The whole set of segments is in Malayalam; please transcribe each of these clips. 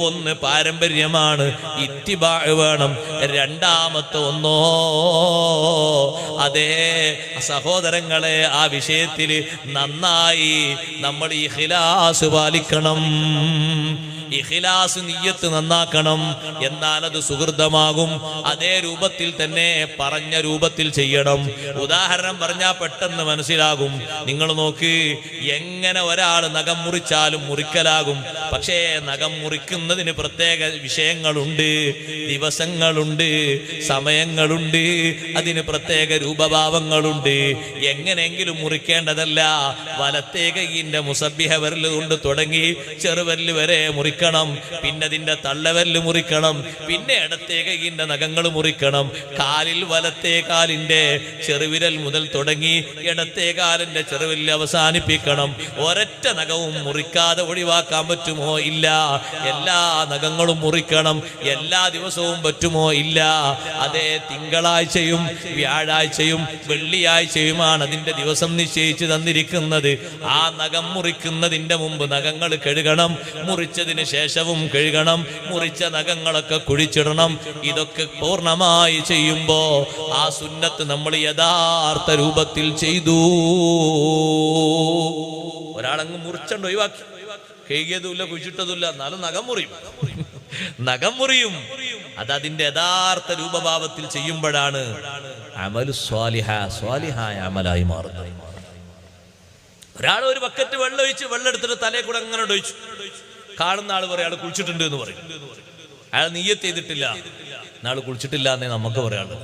ഒന്ന് പാരമ്പര്യമാണ്, ഇത്തിബാ വേണം. രണ്ടാമത്തെ ഒന്നോ അതേ സഹോദരങ്ങളെ, ആ വിഷയത്തിൽ നന്നായി നമ്മൾ ഇഖ്ലാസ് പാലിക്കണം. ഇഖ്ലാസ് നിയ്യത്ത് നന്നാക്കണം. എന്നാൽ അത് സുഹൃതമാകും. അതേ രൂപത്തിൽ തന്നെ പറഞ്ഞ രൂപത്തിൽ ചെയ്യണം. ഉദാഹരണം പറഞ്ഞാൽ പെട്ടെന്ന് മനസ്സിലാകും. നിങ്ങൾ നോക്ക്, എങ്ങനെ ഒരാൾ നഖം മുറിച്ചാലും മുറിക്കലാകും. പക്ഷേ നഖം മുറിക്കുന്നതിന് പ്രത്യേക വിഷയങ്ങളുണ്ട്, ദിവസങ്ങളുണ്ട്, സമയങ്ങളുണ്ട്, അതിന് പ്രത്യേക രൂപഭാവങ്ങളുണ്ട്. എങ്ങനെയെങ്കിലും മുറിക്കേണ്ടതല്ല. വലത്തേ കൈയിന്റെ മുസബ്ബിഹ വിരൽ കൊണ്ട് തുടങ്ങി ചെറുവിരൽ വരെ മുറിക്കണം. പിന്നെ അതിന്റെ തള്ളവിരൽ മുറിക്കണം. പിന്നെ ഇടത്തേ കൈയിന്റെ നഖങ്ങൾ മുറിക്കണം. കാലിൽ വലത്തേ കാലിന്റെ ചെറുവിരൽ മുതൽ തുടങ്ങി ഇടത്തേ കാലിന്റെ ചെറുവിരൽ അവസാനിപ്പിക്കണം. ഒരൊറ്റ നഖവും മുറിക്കാതെ ഒഴിവാക്കാൻ പറ്റുമോ? ഇല്ല. എല്ലാ നഖങ്ങളും മുറിക്കണം. എല്ലാ ദിവസവും പറ്റുമോ? ഇല്ല. അതേ തിങ്കളാഴ്ചയും വ്യാഴാഴ്ചയും വെള്ളിയാഴ്ചയുമാണ് അതിന്റെ ദിവസം നിശ്ചയിച്ചു തന്നിരിക്കുന്നത്. ആ നഖം മുറിക്കുന്നതിന്റെ മുമ്പ് നഖങ്ങൾ കഴുകണം. മുറിച്ചതിന് ശേഷവും കഴുകണം. മുറിച്ച നഖങ്ങളൊക്കെ കുഴിച്ചിടണം. ഇതൊക്കെ പൂർണ്ണമായി ചെയ്യുമ്പോ ആ സുന്നത്ത് നമ്മൾ യഥാർത്ഥ രൂപത്തിൽ ചെയ്തു. ഒരാളങ്ങ് മുറിച്ചണ്ട് ഒഴിവാക്കി, കഴുകിയതുമില്ല, കുഴിച്ചിട്ടതുമില്ല, എന്നാലും നഖം മുറിയും. നഖം മുറിയും. അത് അതിന്റെ യഥാർത്ഥ രൂപഭാവത്തിൽ ചെയ്യുമ്പോഴാണ് അമലു സ്വാലിഹായ അമലായി മാറുന്നത്. ഒരാൾ ഒരു ബക്കറ്റ് വെള്ളം ഒഴിച്ച് വെള്ളം എടുത്തിട്ട് തലയെ കൂടെ അങ്ങനെ ഒഴിച്ചു. കാണുന്ന ആൾ പറയും അയാൾ കുളിച്ചിട്ടുണ്ട് എന്ന് പറയും. അയാൾ നിയ്യത്ത് ചെയ്തിട്ടില്ല. നാൾ കുളിച്ചിട്ടില്ല എന്നേ നമുക്ക് പറയാളൂ.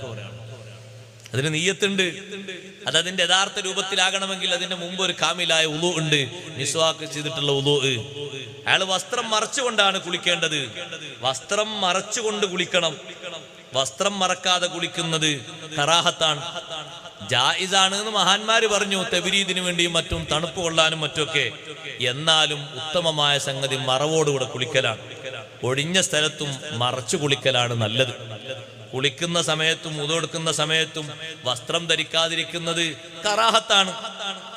അതിന് നിയ്യത്തുണ്ട്. അത് അതിന്റെ യഥാർത്ഥ രൂപത്തിലാകണമെങ്കിൽ അതിന്റെ മുമ്പ് ഒരു കാമിലായ ഉളു ഉണ്ട്, മിസ്വാക്ക് ചെയ്തിട്ടുള്ള ഉളു. അയാൾ വസ്ത്രം മറച്ചുകൊണ്ടാണ് കുളിക്കേണ്ടത്. വസ്ത്രം മറച്ചുകൊണ്ട് കുളിക്കണം. വസ്ത്രം മറക്കാതെ കുളിക്കുന്നത് കറാഹത്താണ്, ജായിസാണ് എന്ന് മഹാന്മാര് പറഞ്ഞു. തബ്രീദിന് വേണ്ടിയും മറ്റും തണുപ്പ് കൊള്ളാനും മറ്റൊക്കെ. എന്നാലും ഉത്തമമായ സംഗതി മറവോടുകൂടെ കുളിക്കലാണ്. ഒഴിഞ്ഞ സ്ഥലത്തും മറച്ചു കുളിക്കലാണ് നല്ലത്. കുളിക്കുന്ന സമയത്തും ഉതെടുക്കുന്ന സമയത്തും വസ്ത്രം ധരിക്കാതിരിക്കുന്നത് കറാഹത്താണ്.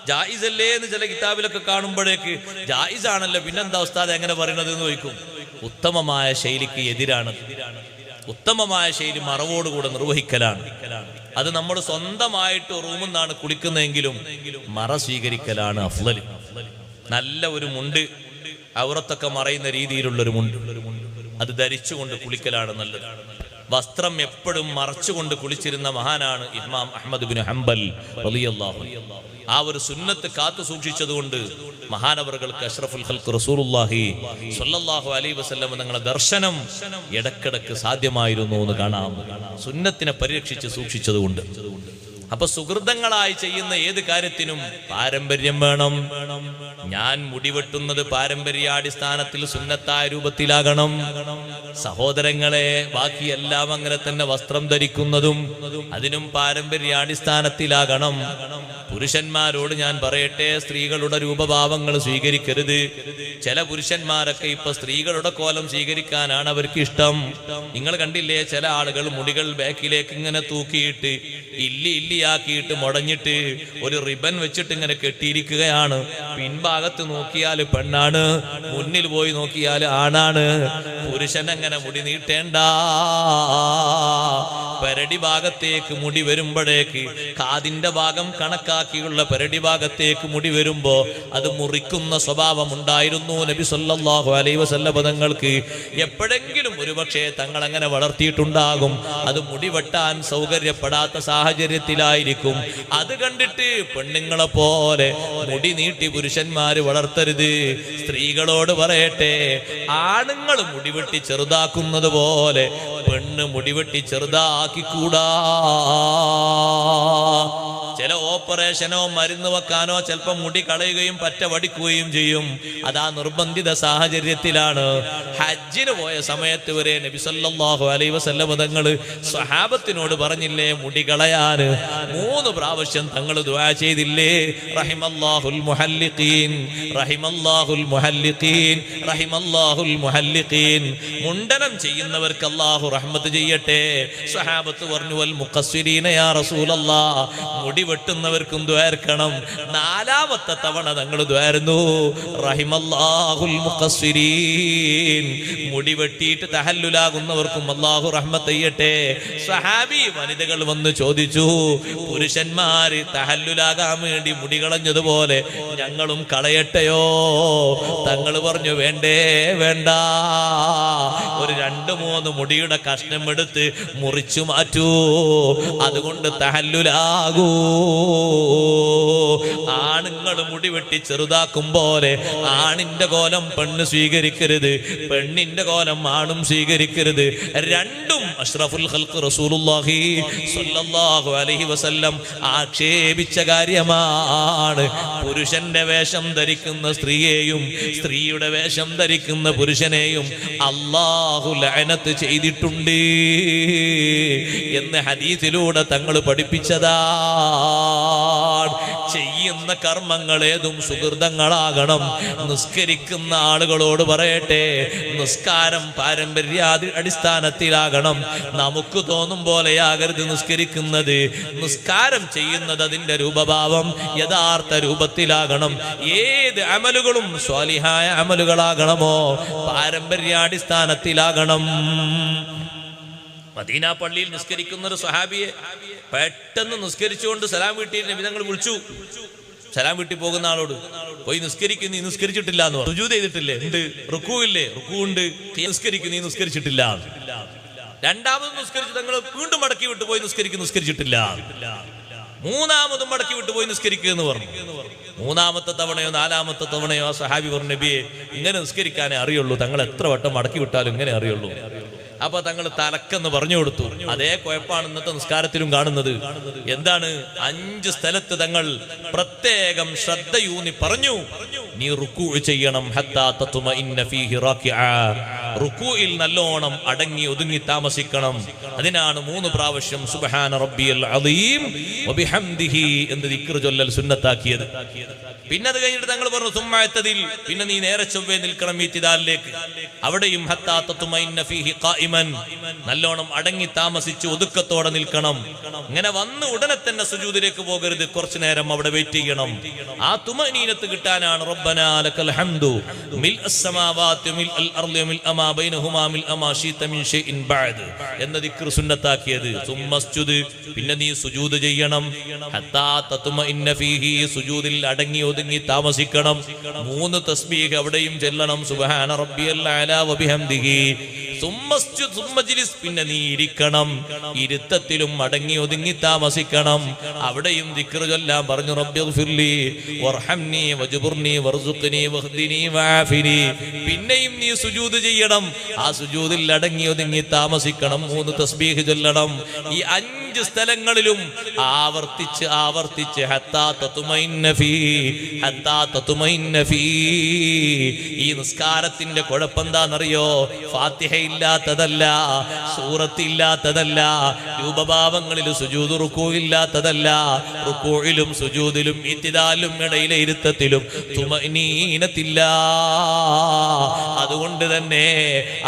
ജായിസല്ലേ എന്ന് ചില കിതാബിലൊക്കെ കാണുമ്പോഴേക്ക് ജായിസാണല്ലോ, പിന്നെന്താ ഉസ്താദ് എങ്ങനെ പറയണത് എന്ന് ചോദിക്കും. ഉത്തമമായ ശൈലിക്ക് എതിരാണ്. ഉത്തമമായ ശൈലി മറവോടുകൂടെ നിർവഹിക്കലാണ്. അത് നമ്മൾ സ്വന്തമായിട്ട് റൂമിൽ നിന്നാണ് കുളിക്കുന്നതെങ്കിലും മറ സ്വീകരിക്കലാണ് അഫ്ളൽ. നല്ല ഒരു മുണ്ട്, ഔറത്തൊക്കെ മറയുന്ന രീതിയിലുള്ളൊരു മുണ്ട്, അത് ധരിച്ചുകൊണ്ട് കുളിക്കലാണ് നല്ലത്. വസ്ത്രം എപ്പോഴും മറച്ചുകൊണ്ട് കുളിച്ചിരുന്ന മഹാനാണ് ഇമാം അഹ്മദ് ബിൻ ഹംബൽ റളിയല്ലാഹു അൻഹു. ആ ഒരു സുന്നത്ത് കാത്തു സൂക്ഷിച്ചതുകൊണ്ട് മഹാനവറുകൾക്ക് അഷ്റഫുൽ ഖൽഖ് റസൂലുള്ളാഹി സ്വല്ലല്ലാഹു അലൈഹി വസല്ലം തങ്ങളുടെ ദർശനം ഇടക്കിടക്ക് സാധ്യമായിരുന്നു എന്ന് കാണാം. സുന്നത്തിനെ പരിരക്ഷിച്ച് സൂക്ഷിച്ചതുകൊണ്ട്. അപ്പൊ സുഹൃതങ്ങളായി ചെയ്യുന്ന ഏത് കാര്യത്തിനും പാരമ്പര്യം വേണം. ഞാൻ മുടിവെട്ടുന്നത് പാരമ്പര്യാടിസ്ഥാനത്തിൽ സുന്നത്തായ രൂപത്തിലാകണം. സഹോദരങ്ങളെ, ബാക്കിയെല്ലാം അങ്ങനെ തന്നെ വസ്ത്രം ധരിക്കുന്നതും അതിനും പാരമ്പര്യാടിസ്ഥാനത്തിലാകണം. പുരുഷന്മാരോട് ഞാൻ പറയട്ടെ, സ്ത്രീകളുടെ രൂപഭാവങ്ങൾ സ്വീകരിക്കരുത്. ചില പുരുഷന്മാരൊക്കെ ഇപ്പൊ സ്ത്രീകളുടെ കോലം സ്വീകരിക്കാനാണ് അവർക്ക് ഇഷ്ടം. നിങ്ങൾ കണ്ടില്ലേ, ചില ആളുകൾ മുടികൾ ബാക്കിലേക്ക് ഇങ്ങനെ തൂക്കിയിട്ട് ഇല്ലിയാക്കിയിട്ട് മുടഞ്ഞിട്ട് ഒരു റിബൺ വെച്ചിട്ട് ഇങ്ങനെ കെട്ടിയിരിക്കുകയാണ്. പിൻഭാഗത്ത് നോക്കിയാൽ പെണ്ണാണ്, മുന്നിൽ പോയി നോക്കിയാൽ ആണാണ്. പുരുഷൻ അങ്ങനെ മുടി നീട്ടേണ്ട. പെരടി ഭാഗത്തേക്ക് മുടി വരുമ്പോഴേക്ക് കാതിന്റെ ഭാഗം കണക്കാക്കിയുള്ള പെരടി ഭാഗത്തേക്ക് മുടി വരുമ്പോ അത് മുറിക്കുന്ന സ്വഭാവം ഉണ്ടായിരുന്നു നബി സല്ലല്ലാഹു അലൈഹി വസല്ലം തങ്ങൾക്ക്. എപ്പോഴെങ്കിലും ഒരുപക്ഷെ തങ്ങൾ അങ്ങനെ വളർത്തിയിട്ടുണ്ടാകും. അത് മുടി വെട്ടാൻ സൗകര്യപ്പെടാത്ത സാഹചര്യത്തിലായിരിക്കും. അത് കണ്ടിട്ട് പെണ്ണുങ്ങളെ പോലെ മുടി നീട്ടി പുരുഷന്മാര് വളർത്തരുത്. സ്ത്രീകളോട് പറയട്ടെ, ആണുങ്ങൾ മുടിവെട്ടി ചെറുതാക്കുന്നത് പോലെ പെണ്ണ് മുടിവെട്ടി ചെറുതാക്കിക്കൂടാ. ചില ഓപ്പറേഷനോ മരുന്ന് വെക്കാനോ ചിലപ്പോൾ മുടി കളയുകയും പറ്റ വടിക്കുകയും ചെയ്യും. അതാ നിർബന്ധിത സാഹചര്യത്തിലാണ്. ഹജ്ജിന് പോയ സമയത്ത് വരെ നബി സല്ലല്ലാഹു അലൈഹി വസല്ലം തങ്ങൾ സ്വഹാബത്തിനോട് പറഞ്ഞില്ലേ മുടി കളയാന്? 3 പ്രാവശ്യം തങ്ങൾ ദുആ ചെയ്തില്ലേ? റഹിമല്ലാഹുൽ മുഹല്ലിഖീൻ, റഹിമല്ലാഹുൽ മുഹല്ലിഖീൻ, റഹിമല്ലാഹുൽ മുഹല്ലിഖീൻ. മുണ്ടനം ചെയ്യുന്നവർക്ക് അല്ലാഹു റഹ്മത്ത് ചെയ്യട്ടെ. സ്വഹാബത്ത് പറഞ്ഞു, വൽ മുഖസ്സിരീന യാ റസൂലല്ലാഹ്, മുടി വെട്ടുന്നവർക്കും ദ്വാർക്കണം. നാലാമത്തെ തവണ തങ്ങൾ ദ്വാരുന്നു, റഹിമല്ലാഹുൽ മുഖസ്സിരീൻ, മുടി വെട്ടിയിട്ട് തഹല്ലുലാകുന്നവർക്കും അല്ലാഹു റഹ്മത്ത് ചെയ്യട്ടെ. സഹാബി വനിതകൾ വന്ന് ചോദിച്ചു, പുരുഷന്മാര് തഹല്ലുലാകാൻ വേണ്ടി മുടി കളഞ്ഞതുപോലെ ഞങ്ങളും കളയട്ടെയോ? തങ്ങൾ പറഞ്ഞു, വേണ്ടേ വേണ്ട, ഒരു 2-3 മുടിയുടെ കഷ്ണം എടുത്ത് മുറിച്ചു മാറ്റൂ, അതുകൊണ്ട് തഹല്ലുലാകൂ. ആണുങ്ങൾ മുടി വെട്ടി ചെറുതാക്കും പോലെ ആണിന്റെ കോലം പെണ്ണ് സ്വീകരിക്കരുത്, പെണ്ണിന്റെ കോലം ആണും സ്വീകരിക്കരുത്. രണ്ടും അഷ്റഫുൽ ഖൽഖ് റസൂലുള്ളാഹി സ്വല്ലല്ലാഹു അലൈഹി വസല്ലം ആക്ഷേപിച്ച കാര്യമാണ്. പുരുഷന്റെ വേഷം ധരിക്കുന്ന സ്ത്രീയെയും സ്ത്രീയുടെ വേഷം ധരിക്കുന്ന പുരുഷനെയും അല്ലാഹു ലഅനത്ത് ചെയ്തിട്ടുണ്ട് എന്ന് ഹദീസിലൂടെ തങ്ങൾ പഠിപ്പിച്ചതാണ്. ചെയ്യുന്ന കർമ്മങ്ങൾ ഏതും സുഹൃതങ്ങളാകണം. നിസ്കരിക്കുന്ന ആളുകളോട് പറയട്ടെ, നിസ്കാരം പാരമ്പര്യ അടിസ്ഥാനത്തിലാകണം. നമുക്ക് തോന്നും പോലെയാകരുത് നിസ്കരിക്കുന്നത്. നിസ്കാരം ചെയ്യുന്നത് അതിന്റെ രൂപഭാവം യഥാർത്ഥ രൂപത്തിലാകണം. ഏത് അമലുകളും സ്വാലിഹായ അമലുകളാകണമോ പാരമ്പര്യാടിസ്ഥാനത്തിലാകണം. മദീന പള്ളിയിൽ നിസ്കരിക്കുന്ന ഒരു സ്വഹാബിയെ പെട്ടെന്ന് നിസ്കരിച്ചുകൊണ്ട് സലാം വീട്ടി നബി തങ്ങൾ വിളിച്ചു. സലാം വീട്ടി പോകുന്ന ആളോട്, പോയി നിസ്കരിക്കും, നീ നിസ്കരിച്ചിട്ടില്ല എന്ന് പറഞ്ഞു. സുജൂദ് ചെയ്തിട്ടില്ലേ? ഉണ്ട്. റുക്കൂ ഇല്ലേ? റുക്കൂ ഉണ്ട്. നിസ്കരിക്കും, നീ നിസ്കരിച്ചിട്ടില്ല. രണ്ടാമതും നിസ്കരിച്ചു തങ്ങൾ വീണ്ടും മടക്കി വിട്ടു, പോയി നിസ്കരിച്ചിട്ടില്ല. മൂന്നാമതും മടക്കി വിട്ടു, പോയി നിസ്കരിക്കുക എന്ന് പറഞ്ഞു. മൂന്നാമത്തെ തവണയോ 4-മത്തെ തവണയോ ആ സഹാബി പറഞ്ഞു, നബിയെ ഇങ്ങനെ നിസ്കരിക്കാനേ അറിയുള്ളൂ, തങ്ങൾ എത്ര വട്ടം മടക്കി വിട്ടാലും ഇങ്ങനെ അറിയുള്ളൂ. അപ്പൊ തങ്ങൾ തലക്കെന്ന് പറഞ്ഞു കൊടുത്തു. അതേ കുഴപ്പമാണ് ഇന്നത്തെ നിസ്കാരത്തിലും കാണുന്നത്. എന്താണ്? 5 സ്ഥലത്ത് തങ്ങൾ പ്രത്യേകം ശ്രദ്ധയൂന്നി പറഞ്ഞു, നീ റുക്കൂ ചെയ്യണം. ഹത്താ തത്മഇന്ന ഫീഹി റാകിഅ, റുക്കൂയിൽ നല്ലോണം അടങ്ങി ഒതുങ്ങി താമസിക്കണം. അതിനാണ് 3 പ്രാവശ്യം സുബ്ഹാന റബ്ബിയൽ അദീം വബിഹംദിഹി എന്ന് ദിക്ർ ചൊല്ലൽ സുന്നത്താക്കിയത്. പിന്നെ അത് കഴിഞ്ഞിട്ട് തങ്ങൾ പറഞ്ഞു, സുമ്മഅത്തദിൽ, പിന്നെ നീ നേരെ ചൊവ്വേ നിൽക്കണം ഇത്തിദാലിലേക്ക്. അവിടെയും ഹത്താ തത്മഇന്ന ഫീഹി ഖായിമൻ, നല്ലോണം അടങ്ങി താമസിച്ച് ഒതുക്കത്തോടെ നിൽക്കണം. ഇങ്ങനെ വന്ന് ഉടനെ തന്നെ സുജൂദിലേക്ക് പോകരുത്, കുറച്ചു നേരം അവിടെ വെയിറ്റ് ചെയ്യണം. ആ തുമനീനത്ത് കിട്ടാനാണ് റബ്ബനാ ലക്കൽ ഹംദു മിൽഅസ് സമാവാതി മിൽഅൽ അർളി മിൽഅ മാ ബൈനഹുമാ മിൽഅ മാ ശീത മിൻ ഷൈഇൻ ബഅദ് എന്ന ദിക്ർ സുന്നത്താക്കിയത്. സുമ്മസ്ജുദ്, പിന്നെ നീ സുജൂദ് ചെയ്യണം. ഹത്താ തത്മഇന്ന ഫീഹി, സുജൂദിൽ അടങ്ങി ഒതുങ്ങി താമസിക്കണം. 3 തസ്ബീഹ് അവിടെയും ചൊല്ലണം, സുബ്ഹാന റബ്ബിയൽ അലാ വബിഹംദിഹി. പിന്നെ നീ ഇരിക്കണം, ഇരുത്തത്തിലും അടങ്ങി ഒതുങ്ങി താമസിക്കണം. അവിടെയും ദിക്ർ ചൊല്ലാൻ പറഞ്ഞു, റബ്ബിഗ്ഫിർലി വർഹംനി വജ്ബുർനി വർസുഖ്നി വഹ്ദിനി വആഫിനി. പിന്നെയും നീ സുജൂദ് ചെയ്യണം, ആ സുജൂദിൽ അടങ്ങി ഒതുങ്ങി താമസിക്കണം. 3 തസ്ബീഹ് ചൊല്ലണം. ഈ 5 സ്ഥലങ്ങളിലും ആവർത്തിച്ച് ആവർത്തിച്ച് ഹത്താ തത്മഇന്ന ഫീ, ഹത്താ തത്മഇന്ന ഫീ. ഈ നിസ്കാരത്തിന്റെ കുഴപ്പമെന്താണെന്നറിയോ? ഫാത്തിഹ ഇല്ലാത്തതല്ല, സൂറത്ത് ഇല്ലാത്തതല്ല, രൂപഭാവങ്ങളിൽ സുജൂദ് റുക്കൂ ഇല്ലാത്തതല്ല. റുക്കൂയിലും സുജൂദിലും ഇത്തിദാലിലും ഇടയിലെ ഇരുത്തത്തിലും തുമനീനത്തില്ല. അതുകൊണ്ട് തന്നെ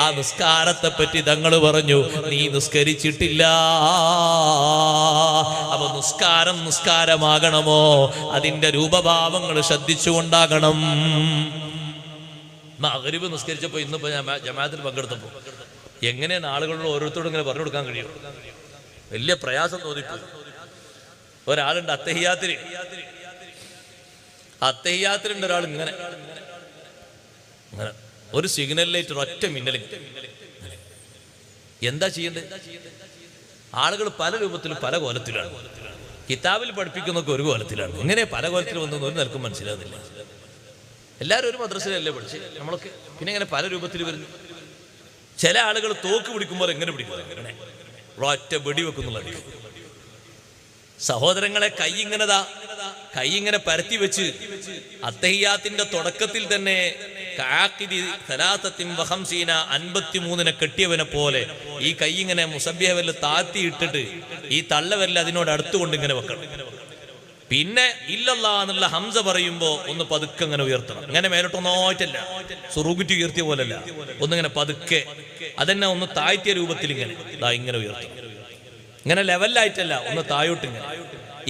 ആ നിസ്കാരത്തെ പറ്റി തങ്ങൾ പറഞ്ഞു, നീ നിസ്കരിച്ചിട്ടില്ല. അപ്പൊ നിസ്കാരമാകണമോ അതിന്റെ രൂപഭാവങ്ങൾ ശ്രദ്ധിച്ചുകൊണ്ടാകണം. മഗ്രിബ് നിസ്കരിച്ചപ്പോ ഇന്നിപ്പോ ഞാൻ ജമാഅത്തിൽ പങ്കെടുത്തപ്പോ എങ്ങനെയാണ് ആളുകളോട് ഓരോരുത്തരോടും ഇങ്ങനെ പറഞ്ഞു കൊടുക്കാൻ കഴിയും? വലിയ പ്രയാസം തോന്നിപ്പോ. ഒരാളുണ്ട് അത്തഹിയാത്തിലുണ്ട് ഒരാൾ ഇങ്ങനെ ഒരു സിഗ്നൽ ലൈറ്റ് ഒറ്റ മിന്നൽ. എന്താ ചെയ്യേണ്ടത്? ആളുകൾ പല രൂപത്തിലും പല കോലത്തിലാണ്. കിതാബിൽ പഠിപ്പിക്കുന്നൊക്കെ ഒരു കോലത്തിലാണ്. ഇങ്ങനെ പല കോലത്തിൽ വന്നൊന്നും ഒരു നിലക്കും മനസ്സിലാകുന്നില്ല. എല്ലാവരും ഒരു മദ്രസയിലല്ലേ പഠിച്ച് നമ്മളൊക്കെ. പിന്നെ ഇങ്ങനെ പല രൂപത്തിൽ വരുന്നു. ചില ആളുകൾ തോക്ക് പിടിക്കുമ്പോൾ എങ്ങനെ പിടിക്കുന്നത്? അങ്ങനെ ഒറ്റ വെടി വെക്കുന്നുള്ള. സഹോദരങ്ങളെ, കൈ ഇങ്ങനെ പരത്തി വെച്ച് അത്തഹിയാത്തിന്റെ തുടക്കത്തിൽ തന്നെ 53 കെട്ടിയവനെ പോലെ ഈ കൈ ഇങ്ങനെ മുസബ്ബിഹ് താഴ്ത്തിയിട്ടിട്ട് ഈ തള്ളവരല് അതിനോട് അടുത്തുകൊണ്ട് ഇങ്ങനെ വെക്കണം. പിന്നെ ഇല്ലല്ലാ എന്നുള്ള ഹംസ പറയുമ്പോ ഒന്ന് പതുക്കെ അങ്ങനെ ഉയർത്തണം. ഇങ്ങനെ മേലോട്ടൊന്നായിട്ടല്ല, സുറൂകുറ്റി ഉയർത്തിയ പോലല്ല, ഒന്നിങ്ങനെ പതുക്കെ അതെന്നെ ഒന്ന് താഴ്ത്തിയ രൂപത്തിൽ ഇങ്ങനെ ഉയർത്തണം. ഇങ്ങനെ ലെവലായിട്ടല്ല, ഒന്ന് താഴോട്ട് ഇങ്ങനെ.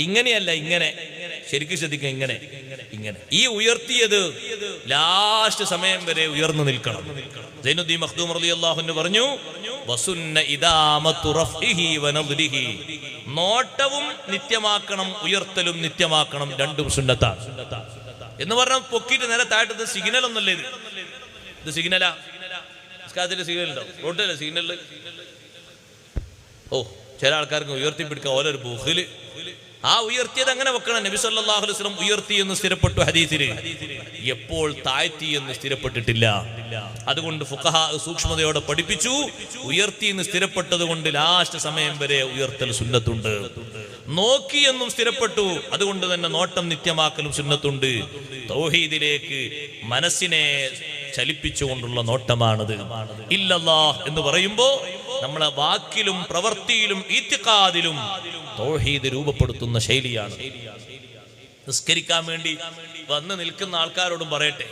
ഇങ്ങനെയല്ല, ഇങ്ങനെ ശരിക്കും ശ്രദ്ധിക്കുക, ഇങ്ങനെ ഇങ്ങനെ. ഈ ഉയർത്തിയത് ലാസ്റ്റ് സമയം വരെ ഉയർന്നു നിൽക്കണം. സൈനുദ്ദീൻ മഖ്ദൂം റളിയല്ലാഹു അൻഹു പറഞ്ഞു, വസുന്ന ഇദാമത്തു റഫ്ഇഹി വനദ്രിഹി, നോട്ടവും നിത്യമാക്കണം, ഉയർത്തലും നിത്യമാക്കണം, രണ്ടും സുന്നത്താണ് എന്ന് പറഞ്ഞാൽ പൊക്കിയിട്ട് നേരെ താഴത്തത് സിഗ്നൽ ഒന്നല്ലേ ഇത് സിഗ്നലാ? സിഗ്നൽ ഉണ്ടോ? റോഡിലല്ലേ സിഗ്നല്? ഓ, ചില ആൾക്കാർക്ക് ഉയർത്തിപ്പിടിക്കാൻ ഓരോരു ബുഖില്. ആ ഉയർത്തിയത് അങ്ങനെ വെക്കണം. നബി സല്ലല്ലാഹു അലൈഹി വസല്ലം ഉയർത്തി എന്ന് സ്ഥിരപ്പെട്ടു ഹദീസില്, എപ്പോൾ താഴ്ത്തി എന്ന് സ്ഥിരപ്പെട്ടിട്ടില്ല. അതുകൊണ്ട് ഫുഖഹാ സൂക്ഷ്മതയോടെ പഠിപ്പിച്ചു. ഉയർത്തി എന്ന് സ്ഥിരപ്പെട്ടത് കൊണ്ട് ലാസ്റ്റ് സമയം വരെ ഉയർത്തൽ സുന്നത്തുണ്ട്. നോക്കി എന്നും സ്ഥിരപ്പെട്ടു, അതുകൊണ്ട് തന്നെ നോട്ടം നിത്യമാക്കലും സുന്നത്തുണ്ട്. തൗഹീദിലേക്ക് മനസ്സിനെ ചലിപ്പിച്ചുകൊണ്ടുള്ള നോട്ടമാണത്. ഇല്ലല്ലാഹ് എന്ന് പറയുമ്പോ നമ്മളെ വാക്കിലും പ്രവൃത്തിയിലും ഇത്തിഖാദിലും തൗഹീദ് രൂപപ്പെടുത്തുന്ന ശൈലിയാണ്. നിസ്കരിക്കാൻ വേണ്ടി വന്ന് നിൽക്കുന്ന ആൾക്കാരോടും പറയട്ടെ,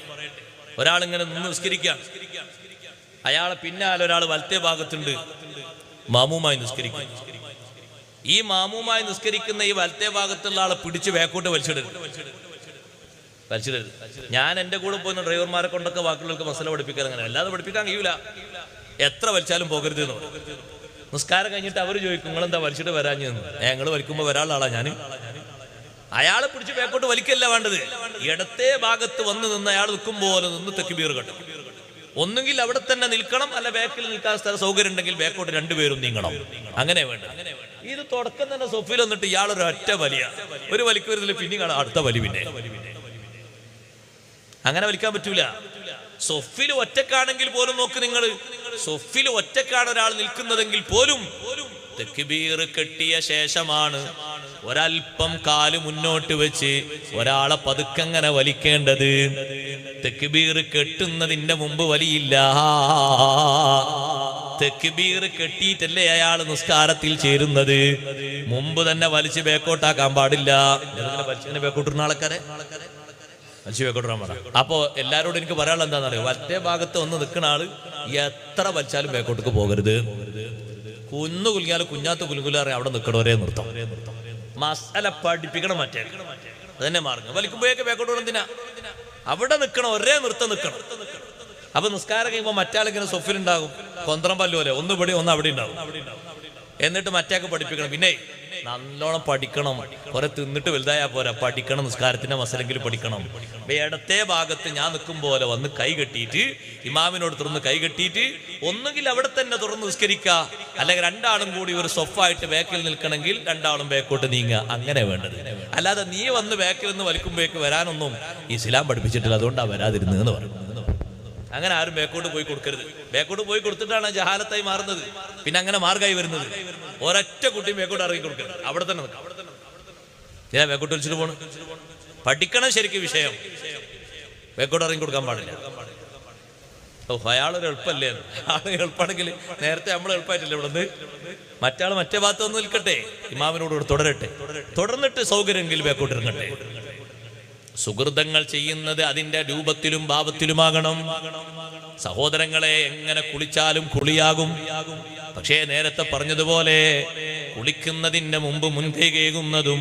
ഒരാളിങ്ങനെ നിന്ന് നിസ്കരിക്കാം, അയാളെ പിന്നാലെ ഒരാൾ വലത്തെ ഭാഗത്തുണ്ട്, മാമൂമായി നിസ്കരിക്കും. ഈ മാമൂമായി നിസ്കരിക്കുന്ന ഈ വലത്തെ ഭാഗത്തുള്ള ആളെ പിടിച്ച് വേക്കോട്ട് വലിച്ചിടരുത്. ഞാൻ എൻ്റെ കൂടെ പോകുന്ന ഡ്രൈവർമാരെ കൊണ്ടൊക്കെ ബാക്കിയുള്ളവർക്ക് മസല പഠിപ്പിക്കാൻ, അങ്ങനെ അല്ലാതെ പഠിപ്പിക്കാൻ കഴിയൂല. എത്ര വലിച്ചാലും പോകരുത് എന്ന് പറയും. നിസ്കാരം കഴിഞ്ഞിട്ട് അവർ ചോദിക്കും, നിങ്ങളെന്താ വലിച്ചിട്ട് വരാഞ്ഞു? ഞങ്ങൾ വലിക്കുമ്പോൾ വരാനുള്ള ആളാ ഞാൻ. അയാളെ പിടിച്ച് ബാക്കോട്ട് വലിക്കല്ല വേണ്ടത്. ഇടത്തെ ഭാഗത്ത് വന്ന് നിന്ന് അയാൾ നിൽക്കും പോലെ നിന്ന് തക്ബീർ കെട്ടും. ഒന്നുകിൽ അവിടെ തന്നെ നിൽക്കണം, അല്ല ബാക്കിൽ നിൽക്കാൻ സ്ഥല സൗകര്യം ഉണ്ടെങ്കിൽ ബാക്കോട്ട് രണ്ടുപേരും നീങ്ങണം. അങ്ങനെ വേണ്ട. ഇത് തുടക്കം തന്നെ സൊഫിൽ വന്നിട്ട് ഇയാളൊരു ഒറ്റ വലിയ ഒരു വലിക്കുവരുന്നില്ല, പിന്നെ കാണാം അടുത്ത വലി. പിന്നെ അങ്ങനെ വലിക്കാൻ പറ്റൂല. സൊഫിൽ ഒറ്റക്കാണെങ്കിൽ പോലും നോക്ക് നിങ്ങൾ, സൊഫിൽ ഒറ്റക്കാണ് ഒരാൾ നിൽക്കുന്നതെങ്കിൽ പോലും തക്ബീർ കെട്ടിയ ശേഷമാണ് ഒരൽപ്പം കാല് മുന്നോട്ട് വെച്ച് ഒരാളെ പതുക്കങ്ങനെ വലിക്കേണ്ടത്. തക്ബീർ കെട്ടുന്നതിന്റെ മുമ്പ് വലിയില്ല. തക്ബീർ കെട്ടിയിട്ടല്ലേ അയാൾ നിസ്കാരത്തിൽ ചേരുന്നത്. മുമ്പ് തന്നെ വലിച്ച് ബേക്കോട്ടാക്കാൻ പാടില്ല. ബേക്കോട്ടിരുന്ന ആൾക്കാരെ അപ്പോ എല്ലാരോടും എനിക്ക് പറയാനുള്ള എന്താണെന്ന് അറിയോ, വലത്തെ ഭാഗത്ത് ഒന്ന് നിൽക്കുന്ന ആള് എത്ര വലിച്ചാലും ബേക്കോട്ടേക്ക് പോകരുത്. കുന്നു കുലുങ്ങിയാലും കുഞ്ഞാത്ത കുലുങ്ങുലാറെ അവിടെ നിൽക്കണവരെ നിർത്തം. മസാല പഠിപ്പിക്കണം. മറ്റേ അതന്നെ മാർഗം. വലിക്കുമ്പോഴേക്ക് ബേക്കോട്ട് എന്തിനാ? അവിടെ നിൽക്കണം, ഒരേ നൃത്തം നിൽക്കണം. അപ്പൊ നിസ്കാരം കഴിയുമ്പോൾ മറ്റാളിങ്ങനെ സൊഫിലുണ്ടാകും, കൊന്ത്രം പല്ലു പോലെ, ഒന്ന് ഇവിടെ ഒന്ന് അവിടെ ഉണ്ടാവും. എന്നിട്ട് മറ്റേക്ക് പഠിപ്പിക്കണം. പിന്നെ നല്ലോണം പഠിക്കണം. കുറെ തിന്നിട്ട് വലുതായാ പോരാ, പഠിക്കണം. നിസ്കാരത്തിന്റെ മസലെങ്കിലും പഠിക്കണം. ഇടത്തെ ഭാഗത്ത് ഞാൻ നിൽക്കും പോലെ വന്ന് കൈ കെട്ടിയിട്ട് ഇമാമിനോട് തുറന്ന് കൈ കെട്ടിയിട്ട് ഒന്നുകിൽ അവിടെ തന്നെ തുറന്ന് നിസ്കരിക്കുക, അല്ലെങ്കിൽ രണ്ടാളും കൂടി ഒരു സൊഫായിട്ട് ബാക്കിൽ നിൽക്കണമെങ്കിൽ രണ്ടാളും ബാക്കോട്ട് നീങ്ങുക. അങ്ങനെ വേണ്ടത്. അല്ലാതെ നീ വന്ന് ബാക്കിൽ നിന്ന് വലിക്കുമ്പോഴേക്ക് വരാനൊന്നും ഇസ്ലാം പഠിപ്പിച്ചിട്ടില്ല, അതുകൊണ്ടാണ് വരാതിരുന്നതെന്ന് പറയുന്നത്. അങ്ങനെ ആരും ബേക്കോട്ട് പോയി കൊടുക്കരുത്. ബേക്കോട്ട് പോയി കൊടുത്തിട്ടാണ് ജഹാലത്തായി മാറുന്നത്. പിന്നെ അങ്ങനെ മാർഗമായി വരുന്നത്. ഒരൊറ്റ കുട്ടിയും ബേക്കോട്ട് ഇറങ്ങി കൊടുക്കരുത്, അവിടെ തന്നെ നിൽക്കാം. ഞാൻ ബേക്കോട്ട് വിളിച്ചിട്ട് പോകണം. പഠിക്കണം ശരിക്കും വിഷയം. ബേക്കോട്ട് ഇറങ്ങി കൊടുക്കാൻ പാടില്ല. ഓ, അയാളൊരു എളുപ്പമല്ലേ? ആള് എളുപ്പമാണെങ്കിൽ നേരത്തെ നമ്മൾ എളുപ്പമായിട്ടില്ല ഇവിടെ നിന്ന്. മറ്റാൾ മറ്റേ ഭാഗത്ത് വന്ന് നിൽക്കട്ടെ, ഇമാമിനോട് തുടരട്ടെ. തുടർന്നിട്ട് സൗകര്യമെങ്കിൽ ബേക്കോട്ട് ഇറങ്ങട്ടെ. സുഹൃതങ്ങൾ ചെയ്യുന്നത് അതിന്റെ രൂപത്തിലും ഭാവത്തിലുമാകണം. സഹോദരങ്ങളെ, എങ്ങനെ കുളിച്ചാലും കുളിയാകും. പക്ഷേ നേരത്തെ പറഞ്ഞതുപോലെ കുളിക്കുന്നതിന്റെ മുമ്പ് മുൻകൈ കേകുന്നതും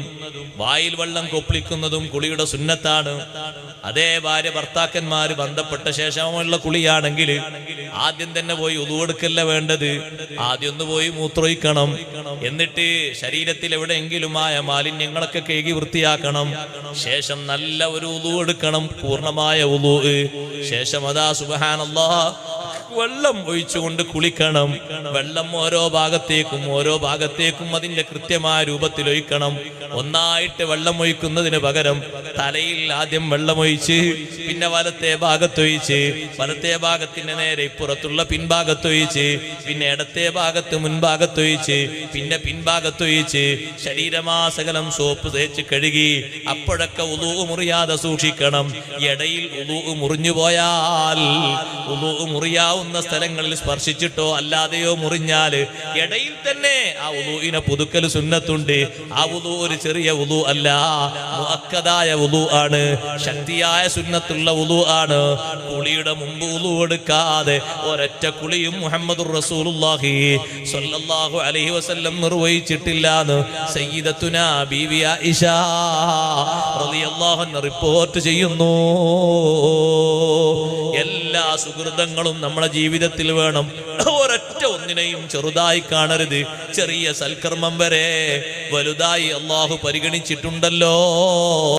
വായിൽ വെള്ളം കൊപ്പിളിക്കുന്നതും കുളിയുടെ സുന്നത്താണ്. അതേ ഭാര്യ ഭർത്താക്കന്മാര് ബന്ധപ്പെട്ട ശേഷമുള്ള കുളിയാണെങ്കിൽ ആദ്യം തന്നെ പോയി ഉളു എടുക്കല്ല വേണ്ടത്. ആദ്യം ഒന്ന് പോയി മൂത്രമൊഴിക്കണം. എന്നിട്ട് ശരീരത്തിൽ എവിടെയെങ്കിലും ആയ മാലിന്യങ്ങളൊക്കെ കേകി വൃത്തിയാക്കണം. ശേഷം നല്ല ഒരു ഉളു എടുക്കണം, പൂർണ്ണമായ ഉളു. ശേഷം അതാ സുബ്ഹാനല്ലാഹ് വെള്ളം ഒഴിച്ചുകൊണ്ട് കുളിക്കണം. വെള്ളം ഓരോ ഭാഗത്തേക്കും അതിന്റെ കൃത്യമായ രൂപത്തിൽ ഒഴിക്കണം. ഒന്നായിട്ട് വെള്ളം ഒഴിക്കുന്നതിന് പകരം തലയിൽ ആദ്യം വെള്ളമൊഴിച്ച് പിന്നെ വലത്തെ ഭാഗത്തൊഴിച്ച് വലത്തെ ഭാഗത്തിന്റെ നേരെ ഇപ്പുറത്തുള്ള പിൻഭാഗത്തൊഴിച്ച് പിന്നെ ഇടത്തെ ഭാഗത്ത് മുൻഭാഗത്തൊഴിച്ച് പിന്നെ പിൻഭാഗത്തൊഴിച്ച് ശരീരമാസകലം സോപ്പ് തേച്ച് കഴുകി അപ്പോഴൊക്കെ ഉളൂ മുറിയാതെ സൂക്ഷിക്കണം. ഇടയിൽ ഉളൂ മുറിഞ്ഞു പോയാൽ ഉളൂ മുറിയാവുന്ന മുറിയാവുന്ന സ്ഥലങ്ങളിൽ സ്പർശിച്ചിട്ടോ അല്ലാതെയോ മുറിഞ്ഞാൽ ഇടയിൽ തന്നെ ആ വുളൂഇനെ പുതുക്കൽ സുന്നത്തുണ്ട്. ആ വുളൂ ഒരു ചെറിയ വുളൂ അല്ല, മുഅക്കദായ വുളൂ ആണ്, ശക്തിയായ സുന്നത്തുള്ള വുളൂ ആണ്. കുളിയുടെ മുമ്പ് വുളൂ എടുക്കാതെ ഒരൊറ്റ കുളിയും മുഹമ്മദുർ റസൂലുള്ളാഹി സ്വല്ലല്ലാഹു അലൈഹി വസല്ലം നിർവഹിച്ചിട്ടില്ലാന്ന് സയ്യിദത്തുനാ ബീവി ആയിഷ റളിയല്ലാഹു അൻഹ റിപ്പോർട്ട് ചെയ്യുന്നു. എല്ലാ സുഹൃതങ്ങളും നമ്മുടെ ജീവിതത്തിൽ വേണം. ഒരൊറ്റ ഒന്നിനെയും ചെറുതായി കാണരുത്. ചെറിയ സൽക്കർമ്മം വരെ വലുതായി അല്ലാഹു പരിഗണിച്ചിട്ടുണ്ടല്ലോ.